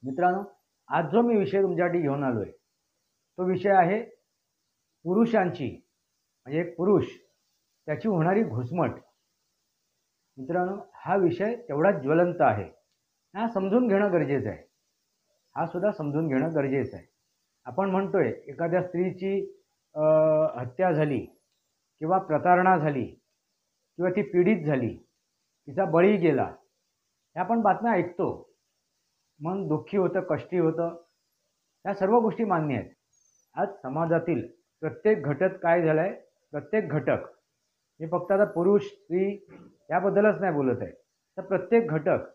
मित्रांनो, आज जो मी विषय तुमच्यासाठी घेऊन आलोय तो विषय आहे पुरुषांची, म्हणजे एक पुरुष त्याची होणारी घुसमट. मित्रांनो, हा विषय तेवढा ज्वलंत आहे. हा समजून घेणं गरजेचं आहे. हा सुद्धा समजून घेणं गरजेचं आहे. आपण म्हणतोय एखाद्या स्त्रीची हत्या झाली किंवा प्रतारणा झाली किंवा ती पीडित झाली, तिचा बळी गेला, हे आपण बातम्या ऐकतो. मन दुःखी होतं, कष्टी होतं. या सर्व गोष्टी मान्य आहेत. आज समाजातील प्रत्येक घटक काय झालाय, प्रत्येक घटक, मी फक्त आता पुरुष स्त्री याबद्दलच नाही बोलत आहे, तर प्रत्येक घटक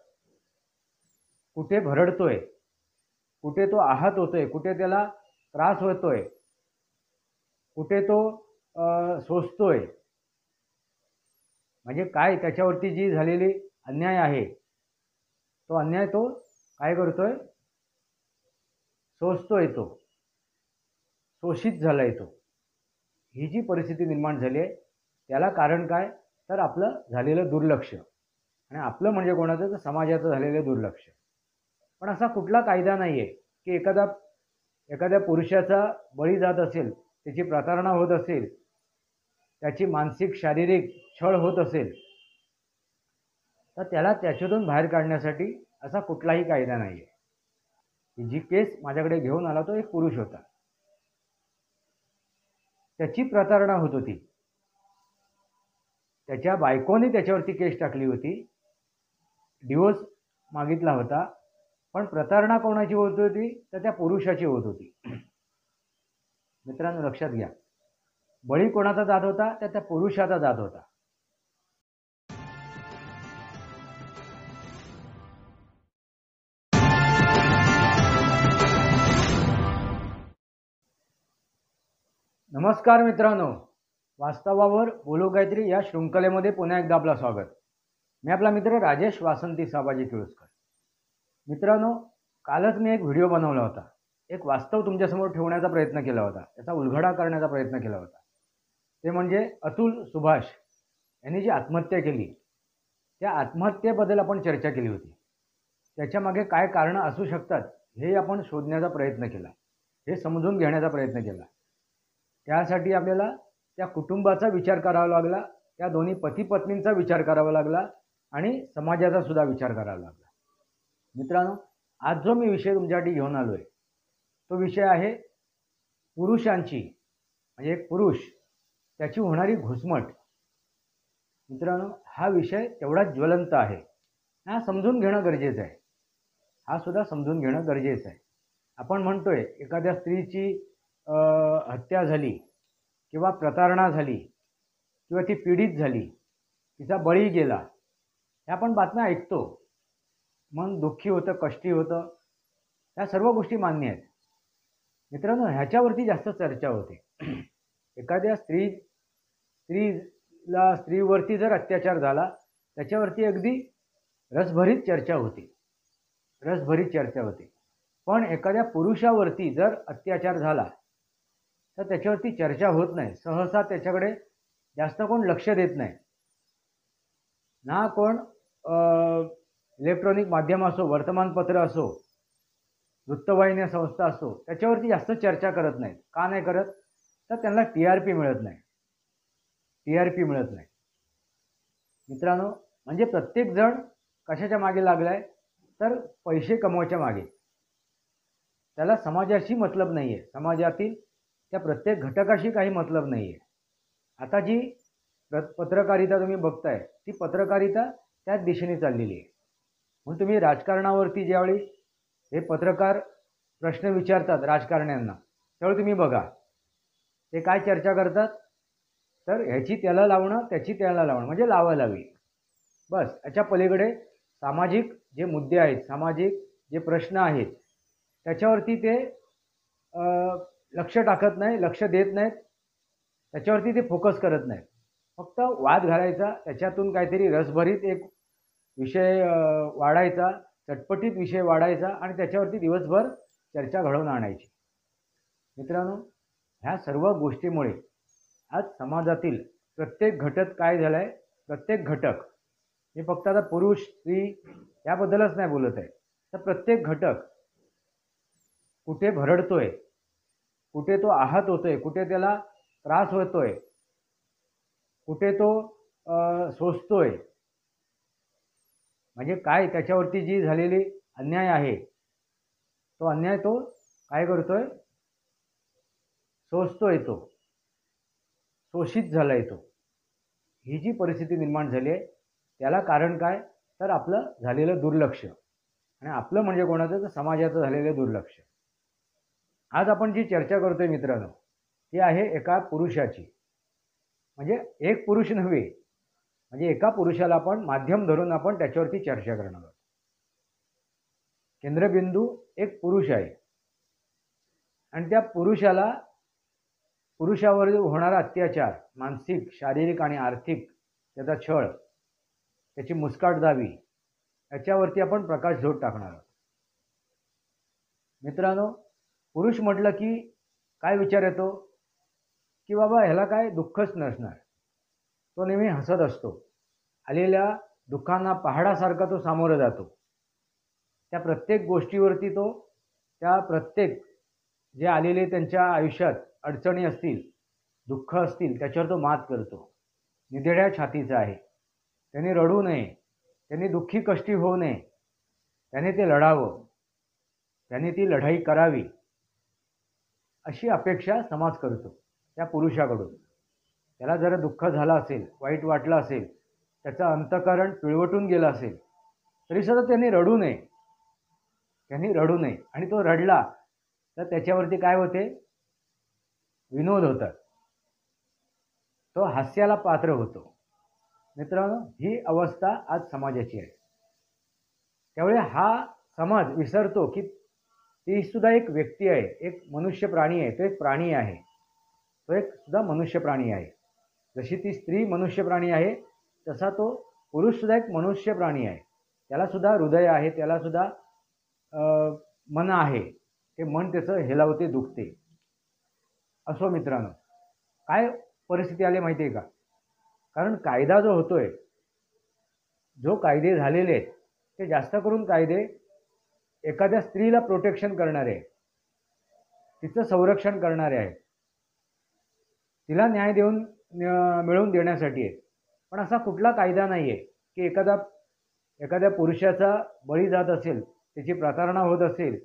कुठे भरडतोय, कुठे तो आहत होतोय, कुठे त्याला त्रास होतोय, कुठे तो सोसतोय. म्हणजे काय त्याच्यावरती जी झालेली अन्याय आहे, तो अन्याय तो काय करतोय, सोसतोय, तो शोषित झालाय. तो ही जी परिस्थिती निर्माण झाली आहे त्याला कारण काय, तर आपलं झालेलं दुर्लक्ष. आणि आपलं म्हणजे कोणाचं, तर समाजाचं झालेलं दुर्लक्ष. पण असा कुठला कायदा नाही आहे की एखाद्या पुरुषाचा बळी जात असेल, त्याची प्रतारणा होत असेल, त्याची मानसिक शारीरिक छळ होत असेल, तर त्याला त्याच्यातून बाहेर काढण्यासाठी असा कुठलाही कायदा नाही आहे. जी केस माझ्याकडे घेऊन आला तो एक पुरुष होता. त्याची प्रतारणा होत होती. त्याच्या बायकोने त्याच्यावरती केस टाकली होती, डिवोर्स मागितला होता. पण प्रतारणा कोणाची होत होती, तर त्या पुरुषाची होत होती. मित्रांनो, लक्षात घ्या, बळी कोणाचा जात होता, तर त्या पुरुषाचा जात होता. नमस्कार मित्रांनो, वास्तवावर बोलू काहीतरी या शृंखलेमध्ये पुन्हा एकदा आपलं स्वागत. मी आपला मित्र राजेश वासंती साबाजी किळुसकर. मित्रांनो, कालच मी एक व्हिडिओ बनवला होता. एक वास्तव तुमच्यासमोर ठेवण्याचा प्रयत्न केला होता, त्याचा उलगडा करण्याचा प्रयत्न केला होता. ते म्हणजे अतुल सुभाष यांनी जी आत्महत्या केली, त्या आत्महत्येबद्दल आपण चर्चा केली होती. त्याच्यामागे काय कारणं असू शकतात हे आपण शोधण्याचा प्रयत्न केला, हे समजून घेण्याचा प्रयत्न केला. त्यासाठी आपल्याला त्या कुटुंबाचा विचार करावा लागला, त्या दोन्ही पती पत्नींचा विचार करावा लागला आणि समाजाचा सुद्धा विचार करावा लागला. मित्रांनो, आज जो मी विषय तुमच्यासाठी घेऊन आलोय तो विषय आहे पुरुषांची, म्हणजे एक पुरुष त्याची होणारी घुसमट. मित्रांनो, हा विषय तेवढा ज्वलंत आहे. हा समजून घेणं गरजेचं आहे. हा सुद्धा समजून घेणं गरजेचं आहे. आपण म्हणतोय एखाद्या स्त्रीची हत्या झाली किंवा प्रतारणा झाली किंवा ती पीडित झाली, तिचा बळी गेला, हे आपण बातम्या ऐकतो. मन दुःखी होतं, कष्टी होतं. या सर्व गोष्टी मान्य आहेत. मित्रांनो, ह्याच्यावरती जास्त चर्चा होते. एखाद्या स्त्रीवरती जर अत्याचार झाला, त्याच्यावरती अगदी रसभरीत चर्चा होती. पण एखाद्या पुरुषावरती जर अत्याचार झाला तर त्याच्यावरती चर्चा होत नाही. सहसा त्याच्याकडे जास्त कोण लक्ष देत नाही. ना कोण इलेक्ट्रॉनिक माध्यम असो, वर्तमानपत्र असो, वृत्तवाहिन्या संस्था असो, त्याच्यावरती जास्त चर्चा करत नाहीत. का नाही करत, तर त्यांना TRP मिळत नाही. मित्रांनो, म्हणजे प्रत्येक जण कशाच्या मागे लागलाय, तर पैसे कमवायच्या मागे. त्याला समाजाशी मतलब नाही आहे, समाजातील त्या प्रत्येक घटकाशी काही मतलब नाही आहे. आता जी पत्रकारिता तुम्ही बघताय, ती पत्रकारिता त्याच दिशेने चाललेली आहे. म्हणून तुम्ही राजकारणावरती ज्यावेळी हे पत्रकार प्रश्न विचारतात राजकारण्यांना, त्यावेळी तुम्ही बघा ते काय चर्चा करतात, तर ह्याची त्याला लावणं, त्याची त्याला लावणं, म्हणजे लावालावी. बस, याच्या पलीकडे सामाजिक जे मुद्दे आहेत, सामाजिक जे प्रश्न आहेत, त्याच्यावरती ते लक्ष टाकत नाही, लक्ष देत नाहीत, त्याच्यावरती ते फोकस करत नाहीत. फक्त वाद घालायचा, त्याच्यातून काहीतरी रसभरीत एक विषय वाढायचा, चटपटीत विषय वाढायचा आणि त्याच्यावरती दिवसभर चर्चा घडवून आणायची. मित्रांनो, ह्या सर्व गोष्टीमुळे आज समाजातील प्रत्येक घटक काय झालाय, प्रत्येक घटक, मी फक्त आता पुरुष स्त्री याबद्दलच नाही बोलत आहे, तर प्रत्येक घटक कुठे भरडतोय, कुठे तो आहत होतोय, कुठे त्याला त्रास होतोय, कुठे तो सोसतोय, म्हणजे काय त्याच्यावरती जी झालेली अन्याय आहे तो अन्याय तो काय करतोय, सोसतोय, तो शोषित झालाय तो. ही जी परिस्थिती निर्माण झाली आहे त्याला कारण काय, तर आपलं झालेलं दुर्लक्ष. आणि आपलं म्हणजे कोणाचं, तर समाजाचं झालेलं दुर्लक्ष. आज आपण जी चर्चा करतोय मित्रांनो ती आहे एका पुरुषाची. म्हणजे एक पुरुष नव्हे, म्हणजे एका पुरुषाला आपण माध्यम धरून आपण त्याच्यावरती चर्चा करणार आहोत. केंद्रबिंदू एक पुरुष आहे आणि त्या पुरुषावर होणारा अत्याचार, मानसिक, शारीरिक आणि आर्थिक त्याचा छळ, त्याची मुस्काटदाबी, याच्यावरती आपण प्रकाशझोत टाकणार आहोत. मित्रांनो, पुरुष म्हटलं की काय विचार येतो की बाबा ह्याला काय दुःखच नसणार, तो नेहमी हसत असतो, आलेल्या दुःखांना पहाडासारखा तो सामोरं जातो, त्या प्रत्येक गोष्टीवरती तो, त्या प्रत्येक जे आलेले त्यांच्या आयुष्यात अडचणी असतील, दुःख असतील, त्याच्यावर तो मात करतो. निधड्या छातीचा आहे, त्यांनी रडू नये, त्यांनी दुःखी कष्टी होऊ नये, त्याने ते लढावं, त्याने ती लढाई करावी, अशी अपेक्षा समाज करतो त्या पुरुषाकडून. त्याला जर दुःख झालं असेल, वाईट वाटलं असेल, त्याचं अंतःकरण पिळवटून गेलं असेल, तरीसुद्धा त्यांनी रडू नये, आणि तो रडला तर त्याच्यावरती काय होते, विनोद होतात, तो हास्याला पात्र होतो. मित्रांनो, ही अवस्था आज समाजाची आहे. त्यामुळे हा समाज विसरतो की ती सुद्धा एक व्यक्ती आहे, एक मनुष्य प्राणी आहे, तो एक प्राणी आहे, तो एक सुद्धा मनुष्य प्राणी आहे. जशी ती स्त्री मनुष्य प्राणी आहे तसा तो पुरुष सुद्धा एक मनुष्य प्राणी आहे. त्याला सुद्धा हृदय आहे, त्याला सुद्धा मन आहे, ते मन त्याचं हेलावते, दुखते. असो मित्रांनो, काय परिस्थिती आली माहिती आहे का, कारण कायदा जो होतोय, जो कायदे झालेले आहेत ते जास्त करून कायदे एखाद्या स्त्रीला प्रोटेक्शन करणारे, तिचं संरक्षण करणारे आहेत, तिला न्याय मिळवून देण्यासाठी आहे. पण असा कुठला कायदा नाही आहे की एखाद्या पुरुषाचा बळी जात असेल, त्याची प्रतारणा होत असेल,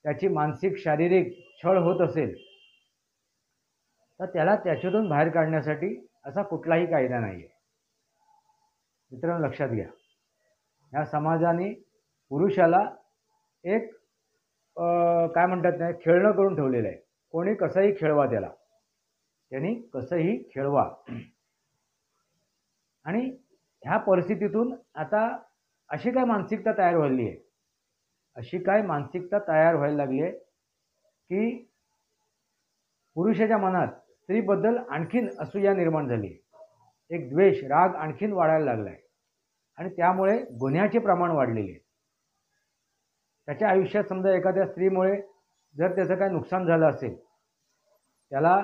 त्याची मानसिक शारीरिक छळ होत असेल, तर त्याला त्याच्यातून बाहेर काढण्यासाठी असा कुठलाही कायदा नाही आहे. मित्रांनो, लक्षात घ्या, या समाजाने पुरुषाला एक काय म्हणतात ना, खेळणं करून ठेवलेलं आहे. कोणी कसंही खेळवा त्याला, त्यांनी कसंही खेळवा. आणि ह्या परिस्थितीतून आता अशी काय मानसिकता तयार व्हायली आहे, लागली आहे की पुरुषाच्या मनात स्त्रीबद्दल आणखीन असूया निर्माण झाली आहे, एक द्वेष, राग आणखीन वाढायला लागला आहे. आणि त्यामुळे गुन्ह्याचे प्रमाण वाढलेले आहे. त्याच्या आयुष्यात समजा एखाद्या स्त्रीमुळे जर त्याचं काय नुकसान झालं असेल, त्याला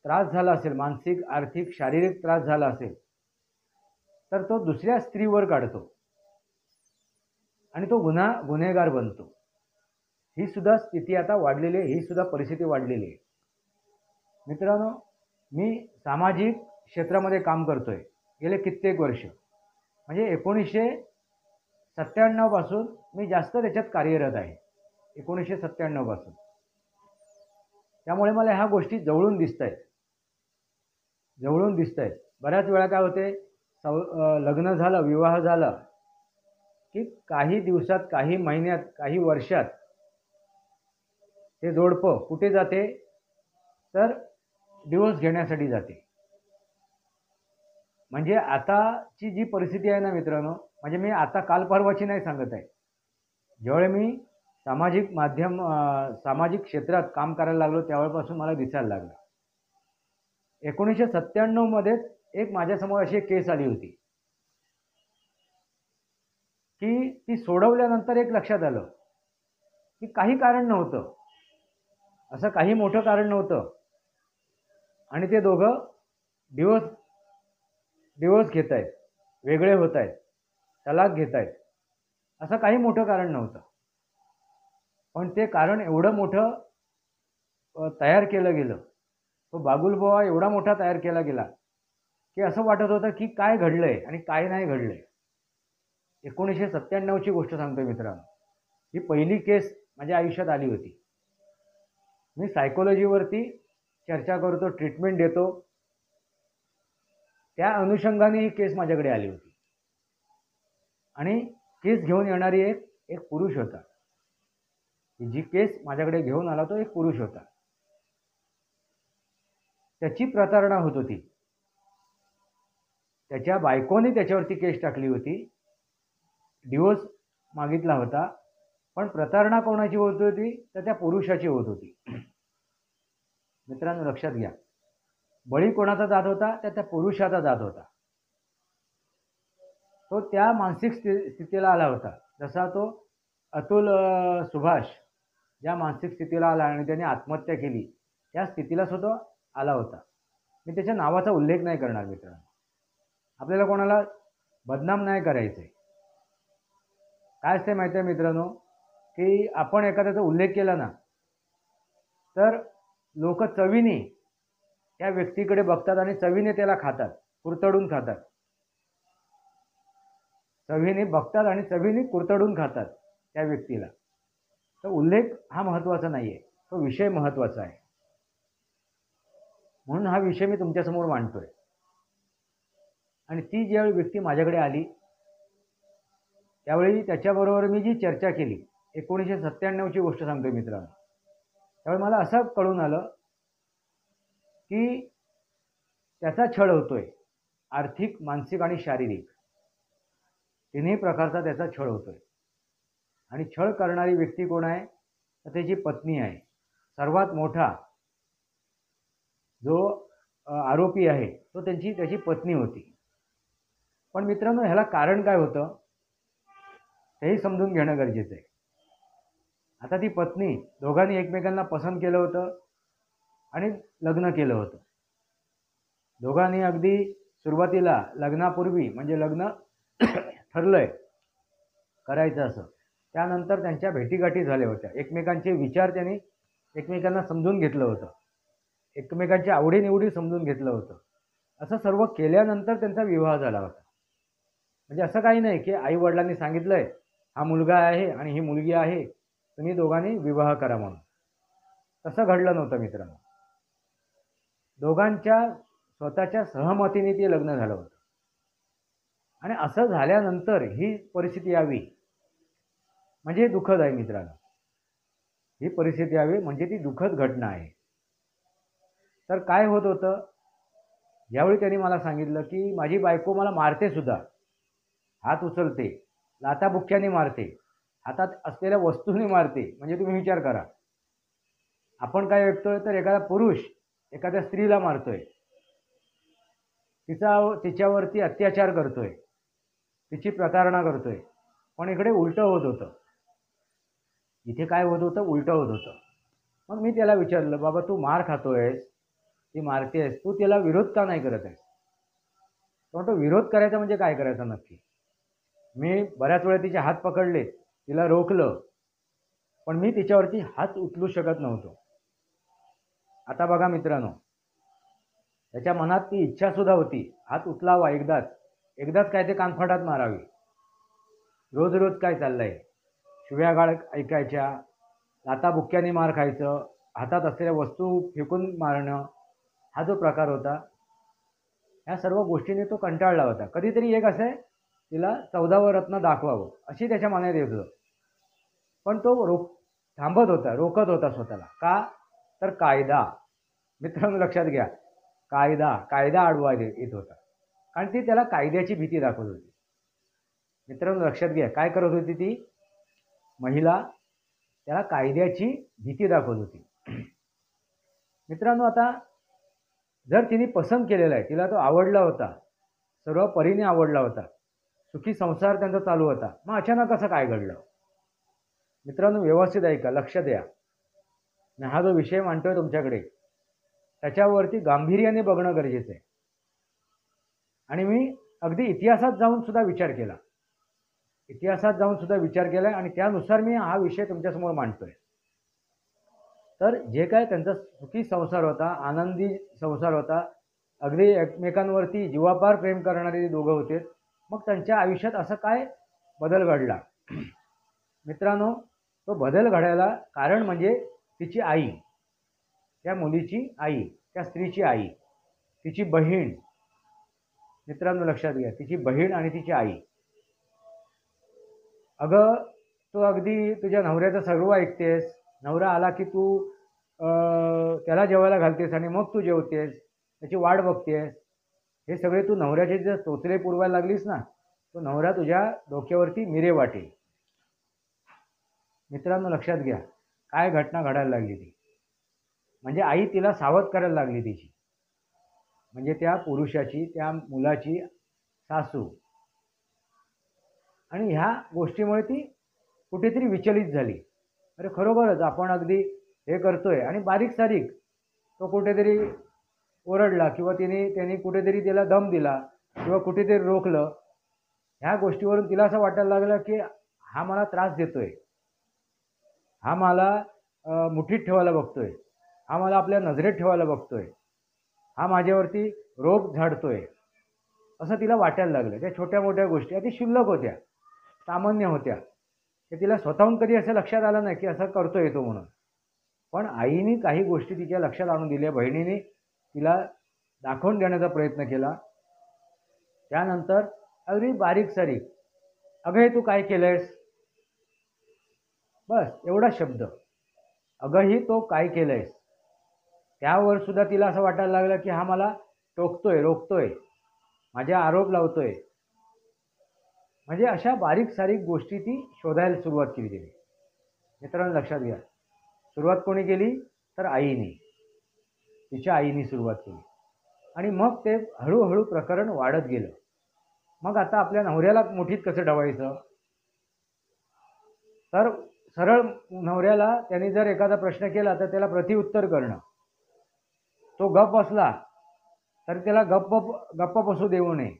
त्रास झाला असेल, मानसिक, आर्थिक, शारीरिक त्रास झाला असेल, तर तो दुसऱ्या स्त्रीवर काढतो आणि तो गुन्हेगार बनतो. ही सुद्धा स्थिती आता वाढलेली आहे, ही सुद्धा परिस्थिती वाढलेली आहे. मित्रांनो, मी सामाजिक क्षेत्रामध्ये काम करतोय गेले कित्येक वर्ष, म्हणजे 1997 पासून मी जास्त त्याच्यात कार्यरत आहे, 1997 पासून. त्यामुळे मला ह्या गोष्टी जवळून दिसत आहेत. बऱ्याच वेळा काय होते, लग्न झालं, विवाह झाला की काही दिवसात, काही महिन्यात, काही वर्षात ते जोडपं कुठे जाते, तर डिवोर्स घेण्यासाठी जाते. म्हणजे आताची जी परिस्थिती आहे ना मित्रांनो, म्हणजे मी आता काल परवाची नाही सांगत आहे, ज्यावेळी मी सामाजिक क्षेत्रात काम करायला लागलो त्यावेळेपासून मला दिसायला लागलं. 1997 मध्येच एक माझ्यासमोर अशी एक केस आली होती की ती सोडवल्यानंतर एक लक्षात आलं की काही कारण नव्हतं, असं काही मोठं कारण नव्हतं, आणि ते दोघं डिवोर्स घेत आहेत, वेगळे होत आहेत, तलाक घेत आहेत, असं काही मोठं कारण नव्हतं. पण ते कारण एवढं मोठं तयार केलं गेलं, तो बागुलबुवा एवढा मोठा तयार केला गेला की असं वाटत होतं की काय घडलंय आणि काय नाही घडलंय. 1997ची गोष्ट सांगतोय मित्रांनो. ही पहिली केस माझ्या आयुष्यात आली होती. मी सायकोलॉजीवरती चर्चा करतो, ट्रीटमेंट देतो, त्या अनुषंगाने ही केस माझ्याकडे आली होती. आणि केस घेऊन येणारी एक पुरुष होता. जी केस माझ्याकडे घेऊन आला तो एक पुरुष होता. त्याची प्रतारणा होत होती. त्याच्या बायकोने त्याच्यावरती केस टाकली होती, डिवोर्स मागितला होता, पण प्रतारणा कोणाची होत होती तर त्या पुरुषाची होत होती. मित्रांनो लक्षात घ्या, बळी कोणाचा जात होता तर त्या पुरुषाचा जात होता. तो त्या मानसिक स्थितीला आला होता, जसा तो अतुल सुभाष ज्या मानसिक स्थितीला आला आणि त्याने आत्महत्या केली त्या स्थितीला सुद्धा आला होता. मी त्याच्या नावाचा उल्लेख नाही करणार मित्रांनो, आपल्याला कोणाला बदनाम नाही करायचं आहे. काय असते माहिती आहे मित्रांनो, की आपण एखाद्याचा उल्लेख केला ना तर लोक चवीने त्या व्यक्तीकडे बघतात आणि चवीने त्याला खातात, कुरतडून खातात. चवीने बघतात आणि चवीने कुरतडून खातात त्या व्यक्तीला. तर उल्लेख हा महत्त्वाचा नाही आहे, तो विषय महत्त्वाचा आहे. म्हणून हा विषय मी तुमच्यासमोर मांडतोय. आणि ती ज्यावेळी व्यक्ती माझ्याकडे आली त्यावेळी त्याच्याबरोबर मी जी चर्चा केली, 1997ची गोष्ट सांगतोय मित्रांनो, त्यावेळी मला असं कळून आलं की त्याचा छळ होतोय, आर्थिक, मानसिक आणि शारीरिक तिन्ही प्रकारचा त्याचा छळ होतोय. आणि छळ करणारी व्यक्ती कोण आहे तर त्याची पत्नी आहे. सर्वात मोठा जो आरोपी आहे तो त्याची पत्नी होती. पण मित्रांनो ह्याला कारण काय होतं तेही समजून घेणं गरजेचं आहे. आता ती पत्नी, दोघांनी एकमेकांना पसंत केलं होतं आणि लग्न केलं होतं. दोघांनी अगदी सुरुवातीला लग्नापूर्वी म्हणजे लग्न ठरलंय करायचं असं, त्यानंतर त्यांच्या भेटीगाठी झाल्या होत्या. एकमेकांचे विचार त्यांनी एकमेकांना समजून घेतलं होतं, एकमेकांच्या आवडीनिवडी समजून घेतलं होतं. असं सर्व केल्यानंतर त्यांचा विवाह झाला होता. म्हणजे असं काही नाही की आई वडिलांनी सांगितलंय हा मुलगा आहे आणि ही मुलगी आहे, तुम्ही दोघांनी विवाह करा म्हणून. तसं घडलं नव्हतं मित्रांनो. दोघांच्या स्वतःच्या सहमतीने ते लग्न झालं होतं. आणि असं झाल्यानंतर ही परिस्थिती यावी म्हणजे दुःखद आहे मित्रांनो. ही परिस्थिती यावी म्हणजे ती दुःखद घटना आहे. तर काय होत होतं, ज्यावेळी त्यांनी मला सांगितलं की माझी बायको मला मारते सुद्धा, हात उचलते, लाथाबुक्क्याने मारते, हातात असलेल्या वस्तूने मारते. म्हणजे तुम्ही विचार करा, आपण काय ऐकतोय तर एखादा पुरुष एखाद्या स्त्रीला मारतोय, तिच्यावरती अत्याचार करतोय, तिची प्रतारणा करतोय. पण इकडे उलटं होत होतं. इथे काय होत होतं, उलटं होत होतं. मग मी त्याला विचारलं, बाबा तू मार खातोयस, ती मारतेस, तू त्याला विरोध का नाही करत आहेस? पण तो विरोध करायचा म्हणजे काय करायचं नक्की? मी बऱ्याच वेळा तिचे हात पकडले, तिला रोखलं, पण मी तिच्यावरती हात उचलू शकत नव्हतो. आता बघा मित्रांनो, त्याच्या मनात ती इच्छा सुद्धा होती हात उचलावा, एकदाच काय ते कानफटात मारावी. रोज रोज काय चाललंय, शिव्यागाळ ऐकायच्या, लाथाबुक्क्याने मार खायचं, हातात असलेल्या वस्तू फेकून मारणं, हा जो प्रकार होता, ह्या सर्व गोष्टीने तो कंटाळला होता. कधीतरी एक असं तिला 14वं रत्न दाखवावं अशी त्याच्या मनात येत होतं. पण तो थांबत होता, रोखत होता स्वतःला. का तर कायदा. मित्रांनो लक्षात घ्या, कायदा आडवा येत होता. कारण ती त्याला कायद्याची भीती दाखवत होती. मित्रांनो लक्षात घ्या, काय करत होती ती महिला, त्याला कायद्याची भीती दाखवत होती. मित्रांनो आता जर तिने पसंत केलेला आहे, तिला तो आवडला होता, सर्व परीने आवडला होता, सुखी संसार त्यांचा चालू होता, मग अचानक असं काय घडलं? मित्रांनो व्यवस्थित ऐका, लक्ष द्या. मी हा जो विषय मांडतोय तुमच्याकडे त्याच्यावरती गांभीर्याने बघणं गरजेचं आहे. आणि मी अगदी इतिहासात जाऊन सुद्धा विचार केला. इतिहासात जाऊन सुद्धा विचार केला आणि त्यानुसार मी हा विषय तुमच्यासमोर मांडतोय. तर जे काय त्यांचा सुखी संसार होता, आनंदी संसार होता, अगदी एकमेकांवरती जीवापार प्रेम करणारे दोघं होते, मग त्यांच्या आयुष्यात असं काय बदल घडला? मित्रांनो, तो बदल घडायला कारण म्हणजे तिची आई, त्या मुलीची आई, त्या स्त्रीची आई, तिची बहीण. मित्रांनो लक्षात घ्या, तिची बहीण आणि तिची आई. अगं, तू अगदी तुझ्या नवऱ्याचं सर्व ऐकतेस. नवरा आला की तू त्याला जेवायला घालतेस आणि मग तू जेवतेस, त्याची वाट बघतेस. हे सगळे तू नवऱ्याचे जे तोतरे पुरवायला लागलीस ना, तो नवरा तुझ्या डोक्यावरती मिरे वाटेल. मित्रांनो लक्षात घ्या, काय घटना घडायला लागली ती. म्हणजे आई तिला सावध करायला लागली तिची, म्हणजे त्या पुरुषाची, त्या मुलाची सासू. आणि ह्या गोष्टीमुळे ती कुठेतरी विचलित झाली. अरे खरोखरच आपण अगदी हे करतोय आणि बारीक सारीक तो कुठेतरी ओरडला किंवा त्यांनी कुठेतरी तिला दम दिला किंवा कुठेतरी रोखलं. ह्या गोष्टीवरून तिला असं वाटायला लागलं की हा मला त्रास देतोय, हा मला मुठीत ठेवायला बघतोय, हा मला आपल्या नजरेत ठेवायला बघतोय, हा माझ्यावरती रोग झाडतोय, असं तिला वाटायला लागलं. त्या छोट्या मोठ्या गोष्टी अति क्षुल्लक होत्या, सामान्य होत्या. ते तिला स्वतःहून कधी असं लक्षात आलं नाही की असं करतोय तो म्हणून. पण आईने काही गोष्टी तिच्या लक्षात आणून दिल्या, बहिणीने तिला दाखवून देण्याचा प्रयत्न केला. त्यानंतर अगदी बारीक सारीक, अगं हे तू काय केलंयस, बस एवढा शब्द, अगंही तो काय केलंयस. त्यावर सुद्धा तिला असं वाटायला लागलं की हा मला टोकतोय, रोखतोय, माझे आरोप लावतोय. म्हणजे अशा बारीक सारीक गोष्टी ती शोधायला सुरुवात केली तिने. मित्रांनो लक्षात घ्या, सुरुवात कोणी केली तर आईने, तिच्या आईने सुरुवात केली. आणि मग ते हळूहळू प्रकरण वाढत गेलं. मग आता आपल्या नवऱ्याला मुठीत कसं ठेवायचं? तर सरळ नवऱ्याला त्यांनी जर एखादा प्रश्न केला तर त्याला प्रतिउत्तर करणं. तो गप्प असला तर त्याला गप्प बसू देऊ नये.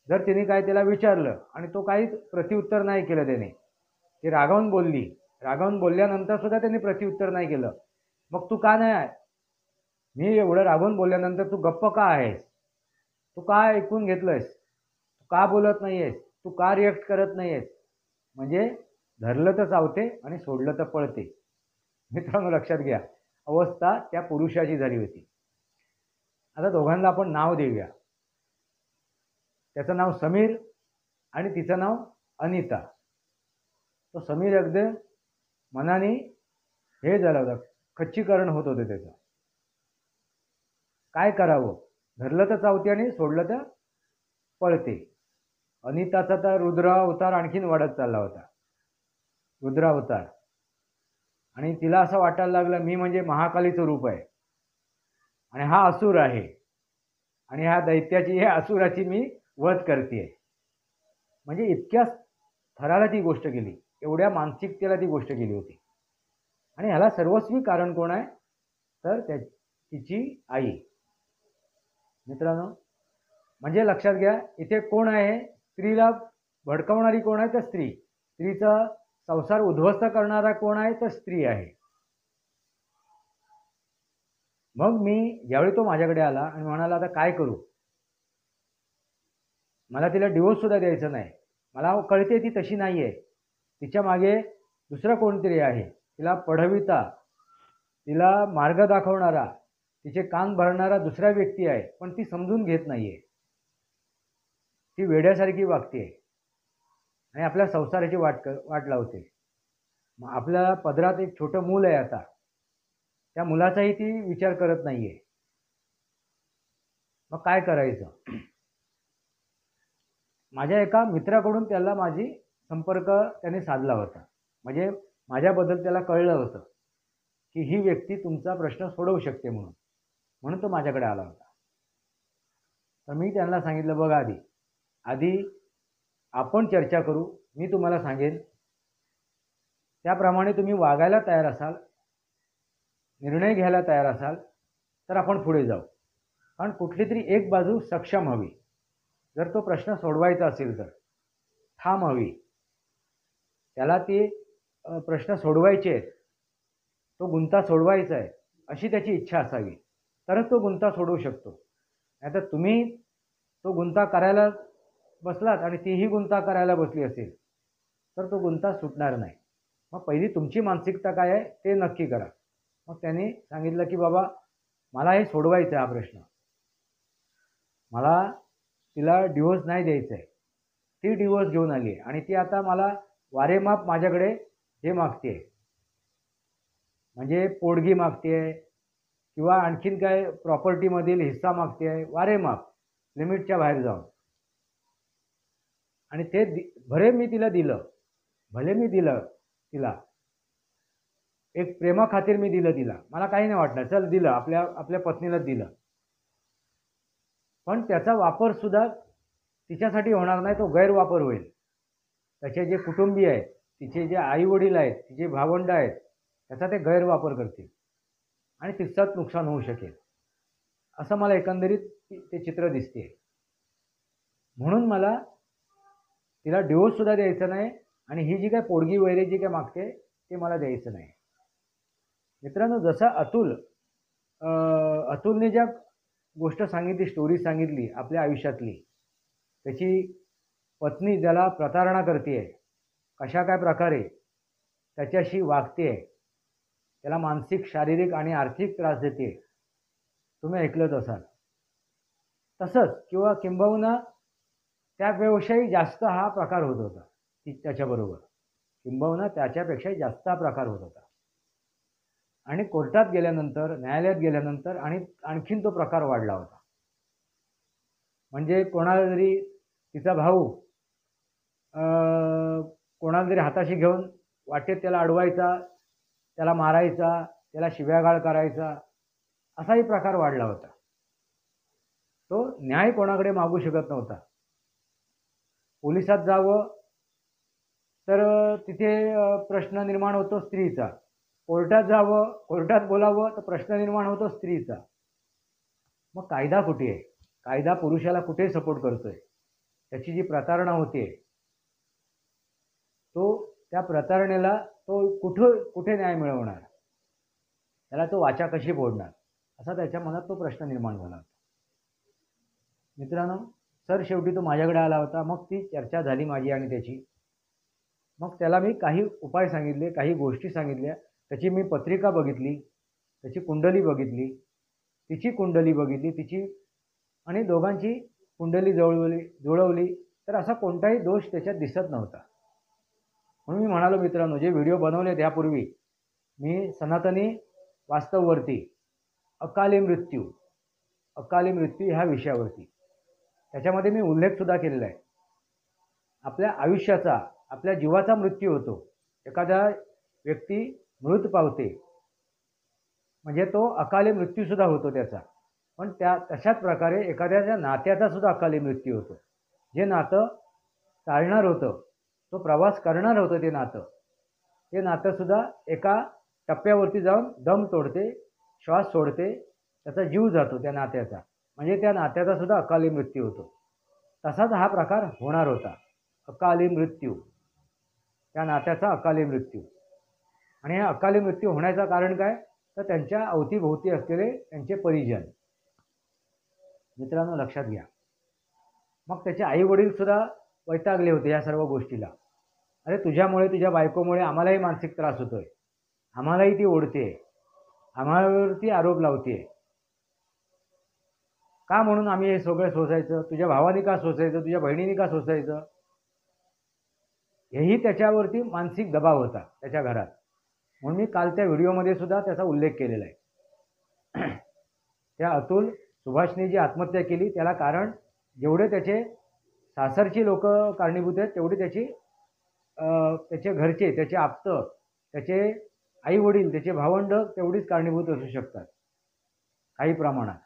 जर तिने काय त्याला विचारलं आणि तो काही प्रतिउत्तर नाही केलं, त्याने ती रागावून बोलली, रागावून बोलल्यानंतर सुद्धा त्यांनी प्रतिउत्तर नाही केलं, मग तू का नाही आहे, मी एवढं रागावून बोलल्यानंतर तू गप्प का आहेस, तू का ऐकून घेतलंयस, तू का बोलत नाही आहेस, तू का रिॲक्ट करत नाही आहेस. म्हणजे धरलं तर चावते आणि सोडलं तर पळते. मित्रांनो लक्षात घ्या, अवस्था त्या पुरुषाची झाली होती. आता दोघांना आपण नाव देऊया. त्याचं नाव समीर आणि तिचं नाव अनिता. तो समीर अगदी मनाने हे झालं होतं, खच्चीकरण होत होते त्याचं. काय करावं, धरलं तर चावते आणि सोडलं तर पळते. अनिताचा तर रुद्रावतार आणखीन वाढत चालला होता, रुद्रावतार. आणि तिला असं वाटायला लागलं मी म्हणजे महाकालीचं रूप आहे आणि हा असुर आहे आणि ह्या दैत्याची, ह्या असुराची मी वध करते. म्हणजे इतक्या थराला ती गोष्ट गेली, एवढ्या मानसिकतेला ती गोष्ट गेली होती. आणि ह्याला सर्वस्वी कारण कोण आहे तर तिची आई. मित्रांनो म्हणजे लक्षात घ्या, इथे कोण आहे, स्त्रीला भडकवणारी कोण आहे तर स्त्री, स्त्रीचा संसार उद्ध्वस्त करणारा कोण आहे तर स्त्री आहे. मग मी ज्यावेळी तो माझ्याकडे आला आणि म्हणाला आता काय करू, मला तिला डिवोर्स सुद्धा द्यायचा नाही, मला कळते ती तशी नाही आहे, तिच्या मागे दुसरा कोणतरी आहे, तिला पढविता, तिला मार्ग दाखवणारा, तिचे कान भरणारा दुसरा व्यक्ती आहे, पण ती समजून घेत नाही आहे, ती वेड्यासारखी वागते आणि आपल्या संसाराची वाट लावते. मग आपल्या पदरात एक छोटं मूल आहे, आता त्या मुलाचाही ती विचार करत नाही आहे. मग काय करायचं? माझ्या एका मित्राकडून त्याला माझी संपर्क त्याने साधला होता. म्हणजे माझ्याबद्दल त्याला कळलं होतं की ही व्यक्ती तुमचा प्रश्न सोडवू शकते म्हणून तो माझ्याकडे आला होता. तर मी त्यांना सांगितलं बघा, आधी आपण चर्चा करू, मी तुम्हाला सांगेन, त्याप्रमाणे तुम्ही वागायला तयार असाल, निर्णय घ्यायला तयार असाल तर आपण पुढे जाऊ. कारण कुठली तरी एक बाजू सक्षम हवी जर तो प्रश्न सोडवायचा असेल तर. ठाम हवी, त्याला ते प्रश्न सोडवायचे आहेत, तो गुंता सोडवायचा आहे अशी त्याची इच्छा असावी, तरच तो गुंता सोडवू शकतो. नाहीतर तुम्ही तो गुंता करायला बसलात आणि तीही गुंता करायला बसली असेल तर तो गुंता सुटणार नाही. मग पहिली तुमची मानसिकता काय आहे ते नक्की करा. मग त्याने सांगितलं की बाबा मला हे सोडवायचं आहे हा प्रश्न, मला तिला डिवोर्स नाही द्यायचा आहे. ती डिवोर्स घेऊन आली आहे आणि ती आता मला वारेमाप माझ्याकडे हे मागते आहे, म्हणजे पोडगी मागते आहे किंवा आणखीन काय प्रॉपर्टीमधील हिस्सा मागते आहे, वारेमाप लिमिटच्या बाहेर जाऊन. आणि ते भले मी तिला दिलं, भले मी दिलं तिला, एक प्रेमाखातीर मी दिलं तिला, मला काही नाही वाटलं, चल दिलं, आपल्या पत्नीलाच दिलं. पण त्याचा वापर सुद्धा तिच्यासाठी होणार नाही, तो गैरवापर होईल. त्याचे जे कुटुंबीय आहेत, तिचे जे आई वडील आहेत, तिचे भावंड आहेत, त्याचा ते गैरवापर करतील आणि तिचाच नुकसान होऊ शकेल, असं मला एकंदरीत ते चित्र दिसते. म्हणून मला तिला डिवोर्स सुद्धा द्यायचा नाही आणि ही जी काय पोडगी वैरे जी काय मागते ते मला द्यायचं नाही. मित्रांनो, जसा अतुलने ज्या गोष्ट सांगितली, स्टोरी सांगितली आपल्या आयुष्यातली, त्याची पत्नी ज्याला प्रतारणा करते आहे, कशा काय प्रकारे त्याच्याशी वागते आहे, त्याला मानसिक, शारीरिक आणि आर्थिक त्रास देते, तुम्ही ऐकलंच असाल. तसंच किंवा किंबहुना त्यापेक्षाही जास्त हा प्रकार होत होता त्याच्याबरोबर, किंबहुना त्याच्यापेक्षाही जास्त हा प्रकार होत होता. आणि कोर्टात गेल्यानंतर, न्यायालयात गेल्यानंतर आणखीन तो प्रकार वाढला होता. म्हणजे कोणाला जरी तिचा भाऊ कोणाला जरी हाताशी घेऊन वाटेत त्याला अडवायचा, त्याला मारायचा, त्याला शिव्यागाळ करायचा, असाही प्रकार वाढला होता. तो न्याय कोणाकडे मागू शकत नव्हता. पोलिसात जावं तर तिथे प्रश्न निर्माण होतो स्त्रीचा, कोर्टात जावं, कोर्टात बोलावं तर प्रश्न निर्माण होतो स्त्रीचा. मग कायदा कुठे आहे? कायदा पुरुषाला कुठे सपोर्ट करतोय? त्याची जी प्रतारणा होते, तो त्या प्रतारणेला तो कुठे न्याय मिळवणार? त्याला तो वाचा कशी फोडणार? असा त्याच्या मनात तो प्रश्न निर्माण झाला. मित्रांनो, सर शेवटी तो माझ्याकडे आला होता. मग ती चर्चा झाली माझी आणि त्याची. मग त्याला मी काही उपाय सांगितले, काही गोष्टी सांगितल्या. त्याची मी पत्रिका बघितली, त्याची कुंडली बघितली, तिची कुंडली बघितली, तिची आणि दोघांची कुंडली जुळवली तर असा कोणताही दोष त्याच्यात दिसत नव्हता. म्हणून मी म्हणालो मित्रांनो, जे व्हिडिओ बनवले त्यापूर्वी मी सनातनी वास्तववरती अकाली मृत्यू ह्या विषयावरती त्याच्यामध्ये मी उल्लेखसुद्धा केलेला आहे. आपल्या आयुष्याचा, आपल्या जीवाचा मृत्यू होतो. एखादा व्यक्ती मृत पावते म्हणजे तो अकाली मृत्यूसुद्धा होतो त्याचा. पण तशाच प्रकारे एखाद्याच्या नात्याचा सुद्धा अकाली मृत्यू होतो. जे नातं चालणार होतं, तो प्रवास करणार होतं, ते नातंसुद्धा एका टप्प्यावरती जाऊन दम तोडते, श्वास सोडते, त्याचा जीव जातो त्या नात्याचा. म्हणजे त्या नात्याचा सुद्धा अकाली मृत्यू होतो. तसाच हा प्रकार होणार होता, अकाली मृत्यू, त्या नात्याचा अकाली मृत्यू. आणि हा अकाली मृत्यू होण्याचं कारण काय? तर त्यांच्या अवतीभोवती असलेले त्यांचे परिजन. मित्रांनो, लक्षात घ्या. मग त्याचे आई वडील सुद्धा वैतागले होते या सर्व गोष्टीला. अरे, तुझ्यामुळे, तुझ्या बायकोमुळे आम्हालाही मानसिक त्रास होतोय, आम्हालाही ती ओढते, आम्हावरती आरोप लावते, का म्हणून आम्ही हे सगळं सोसायचं? तुझ्या भावाने का सोसायचं? तुझ्या बहिणीने का सोसायचं? हेही त्याच्यावरती मानसिक दबाव होता त्याच्या घरात. म्हणून मी काल त्या व्हिडिओमध्ये सुद्धा त्याचा उल्लेख केलेला आहे. त्या अतुल सुभाषने जी आत्महत्या केली त्याला कारण जेवढे त्याचे सासरची लोक कारणीभूत आहेत तेवढी त्याचे घरचे, त्याचे आप्त, त्याचे आई वडील, त्याचे भावंड तेवढीच कारणीभूत असू शकतात काही प्रमाणात.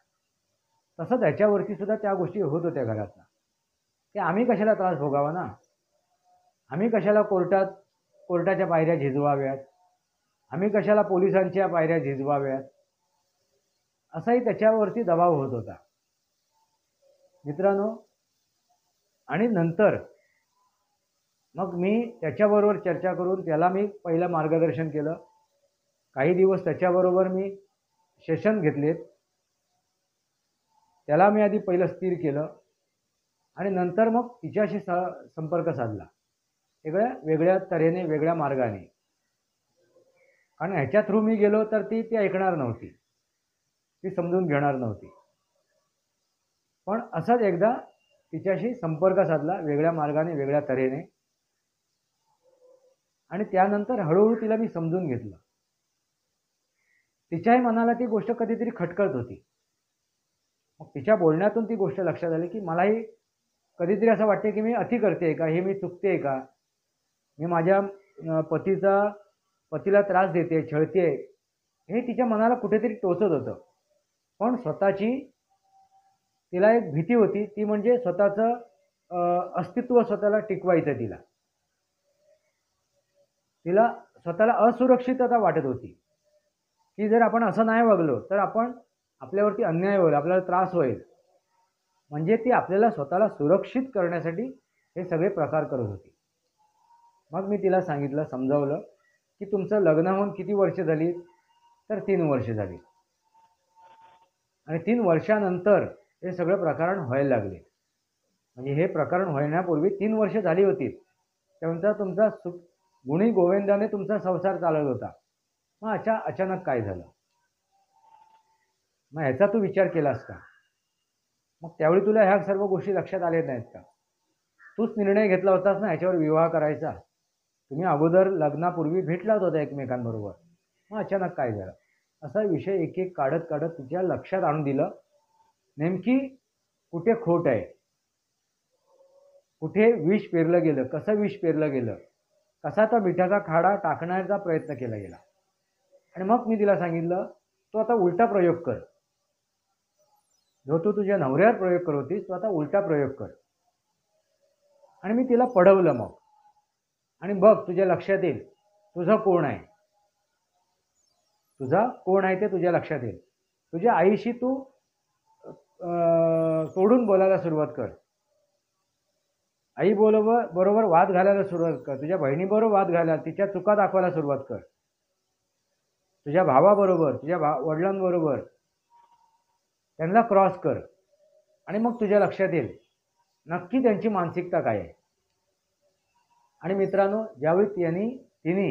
तसं त्याच्यावरती सुद्धा त्या गोष्टी होत होत्या घरातनं. की आम्ही कशाला त्रास भोगावा ना, आम्ही कशाला कोर्टाच्या पायऱ्या झिजवाव्यात, आम्ही कशाला पोलिसांच्या पायऱ्या झिजवाव्यात, असाही त्याच्यावरती दबाव होत होता मित्रांनो. आणि नंतर मग मी त्याच्याबरोबर चर्चा करून त्याला मी पहिलं मार्गदर्शन केलं. काही दिवस त्याच्याबरोबर मी सेशन घेतलेत. त्याला मी आधी पहिलं स्थिर केलं आणि नंतर मग तिच्याशी संपर्क साधला, वेगळ्या तऱ्हेने, वेगळ्या मार्गाने. कारण ह्याच्या थ्रू मी गेलो तर ती ऐकणार नव्हती, ती समजून घेणार नव्हती. पण असंच एकदा तिच्याशी संपर्क साधला, वेगळ्या मार्गाने, वेगळ्या तऱ्हेने. आणि त्यानंतर हळूहळू तिला मी समजून घेतलं. तिच्याही मनाला ती गोष्ट कधीतरी खटकत होती. मग तिच्या बोलण्यातून ती गोष्ट लक्षात आली की मलाही कधीतरी असं वाटते की मी अति करते का, हे मी चुकते का, मी माझ्या पतीला त्रास देते, छळते, हे तिच्या मनाला कुठेतरी टोचत होतं. पण स्वतःची तिला एक भीती होती, ती म्हणजे स्वतःचं अस्तित्व स्वतःला टिकवायचं. तिला स्वतःला असुरक्षितता वाटत होती की जर आपण असं नाही वागलो तर आपल्यावरती अन्याय होईल, आपल्याला त्रास होईल. म्हणजे ती आपल्याला स्वतःला सुरक्षित करण्यासाठी हे सगळे प्रकार करत होती. मग मी तिला सांगितलं, समजावलं की तुमचं लग्न होऊन किती वर्ष झाली, तर 3 वर्ष झाली. आणि 3 वर्षानंतर हे सगळं प्रकरण व्हायला लागले. म्हणजे हे प्रकरण होण्यापूर्वी 3 वर्ष झाली होती. त्यानंतर तुमचा गुणी गोविंदाने तुमचा संसार चालत होता. मग अचानक काय झालं? मग ह्याचा तू विचार केलास का? मग त्यावेळी तुला ह्या सर्व गोष्टी लक्षात आल्या नाहीत का? तूच निर्णय घेतला होतास ना ह्याच्यावर विवाह करायचा. तुम्ही अगोदर लग्नापूर्वी भेटलाच होता एकमेकांबरोबर. मग अचानक काय झालं? असा विषय एक एक काढत काढत तिच्या लक्षात आणून दिलं नेमकी कुठे खोट आहे, कुठे विष पेरलं गेलं, कसं विष पेरलं गेलं, कसा तो मिठाचा खाडा टाकण्याचा प्रयत्न केला गेला. आणि मग मी तिला सांगितलं, तू आता उलटा प्रयोग कर. जो तू तुझ्या नवऱ्यावर प्रयोग करत होतीस, तू आता उलटा प्रयोग कर. आणि मी तिला पढवलं मग. आणि बघ तुझ्या लक्षात येईल तुझं कोण आहे, ते तुझ्या लक्षात येईल. तुझ्या आईशी तू तोडून बोलायला सुरुवात कर. आई बरोबर वाद घालायला सुरुवात कर. तुझ्या बहिणीबरोबर वाद घालायला, तिच्या चुका दाखवायला सुरुवात कर. तुझ्या भावाबरोबर, तुझ्या वडिलांबरोबर त्यांना क्रॉस कर. आणि मग तुझ्या लक्षात येईल नक्की त्यांची मानसिकता काय आहे. आणि मित्रांनो, ज्यावेळी तिने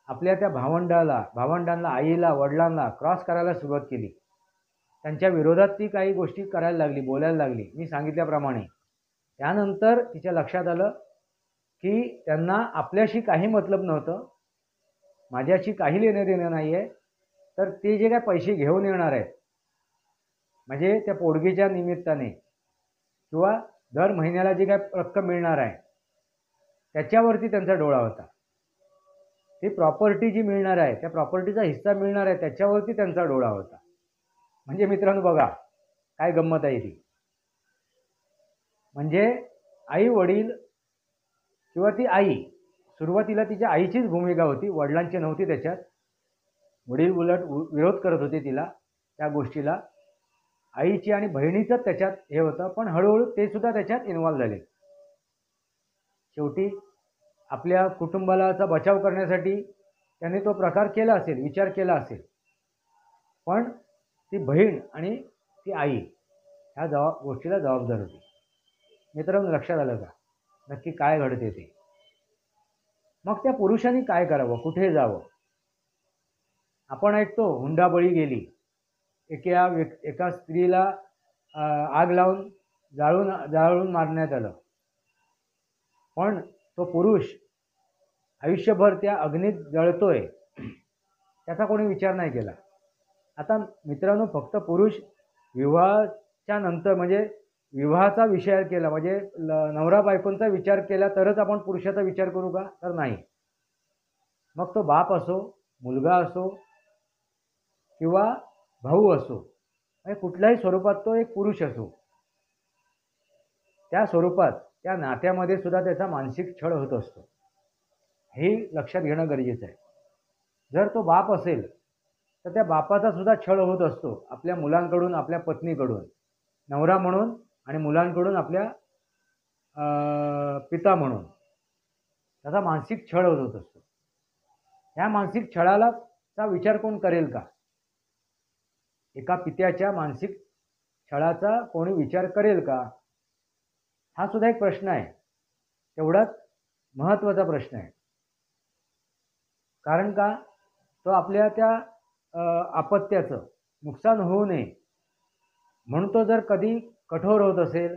आपल्या त्या भावंडांना, आईला, वडिलांना क्रॉस करायला सुरुवात केली, त्यांच्या विरोधात ती काही गोष्टी करायला लागली, बोलायला लागली मी सांगितल्याप्रमाणे. त्यानंतर तिच्या लक्षात आलं की त्यांना आपल्याशी काही मतलब नव्हतं, माझ्याशी काही लेणं देणं नाही आहे. तर ते जे काय पैसे घेऊन येणार आहेत, म्हणजे त्या पोडगीच्या निमित्ताने किंवा दर महिन्याला जी काय रक्कम मिळणार आहे त्याच्यावरती त्यांचा डोळा होता. ती प्रॉपर्टी जी मिळणार आहे, त्या प्रॉपर्टीचा हिस्सा मिळणार आहे त्याच्यावरती त्यांचा डोळा होता. म्हणजे मित्रांनो बघा काय गंमत आहे ती. म्हणजे आई वडील किंवा ती आई, सुरुवातीला तिच्या आईचीच भूमिका होती, वडिलांची नव्हती त्याच्यात. वडील उलट विरोध करत होते तिला त्या गोष्टीला. आईची आणि बहिणीचंच त्याच्यात हे होतं. पण हळूहळू ते सुद्धा त्याच्यात इन्व्हॉल्व झाले. शेवटी आपल्या कुटुंबाचा बचाव करण्यासाठी त्याने तो प्रकार केला असेल, विचार केला असेल. पण ती बहीण आणि ती आई ह्या गोष्टीला जबाबदार होती. मित्रांनो लक्षात आलं का नक्की काय घडते ते? मग त्या पुरुषांनी काय करावं, कुठे जावं? आपण ऐकतो हुंडाबळी गेली, एका स्त्रीला आग लावून जाळून मारण्यात आलं. पण तो पुरुष आयुष्यभर त्या अग्नीत जळतोय, त्याचा कोणी विचार नाही केला. आता मित्रांनो, फक्त पुरुष विवाहाच्या नंतर म्हणजे विवाहाचा विचार केला, म्हणजे नवरा बायकोंचा विचार केला तरच आपण पुरुषाचा विचार करू का? तर नाही. मग तो बाप असो, मुलगा असो किंवा भाऊ असो, म्हणजे कुठल्याही स्वरूपात तो एक पुरुष असो, त्या स्वरूपात त्या नात्यामध्ये सुद्धा त्याचा मानसिक छळ होत असतो. हे लक्षात घेणं गरजेचं आहे. जर तो बाप असेल तर त्या बापाचा सुद्धा छळ होत असतो आपल्या मुलांकडून, आपल्या पत्नीकडून, नवरा म्हणून, आणि मुलांकडून आपल्या पिता म्हणून. त्याचा मानसिक छळ होत असतो. ह्या मानसिक छळाला चा विचार कोण करेल का? एका पित्याच्या मानसिक छळाचा कोणी विचार करेल का? हा सुद्धा एक प्रश्न आहे, तेवढाच महत्त्वाचा प्रश्न आहे. कारण का तो आपल्या त्या अपत्याचं नुकसान होऊ नये म्हणून तो जर कधी कठोर होत असेल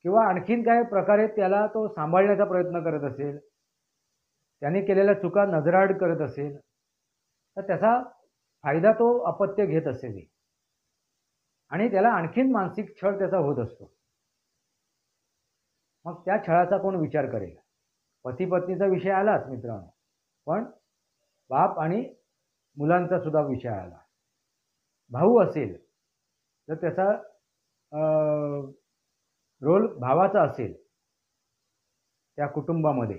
किंवा आणखीन काही प्रकारे त्याला तो सांभाळण्याचा प्रयत्न करत असेल, त्याने केलेल्या चुका नजराआड करत असेल, तर त्याचा फायदा तो अपत्य घेत असेल आणि त्याला आणखीन मानसिक छळ त्याचा होत असतो. मग त्या छळाचा कोण विचार करेल? पती पत्नीचा विषय आलाच मित्रांनो, पण बाप आणि मुलांचा सुद्धा विषय आला. भाऊ असेल तर त्याचा रोल भावाचा असेल त्या कुटुंबामध्ये,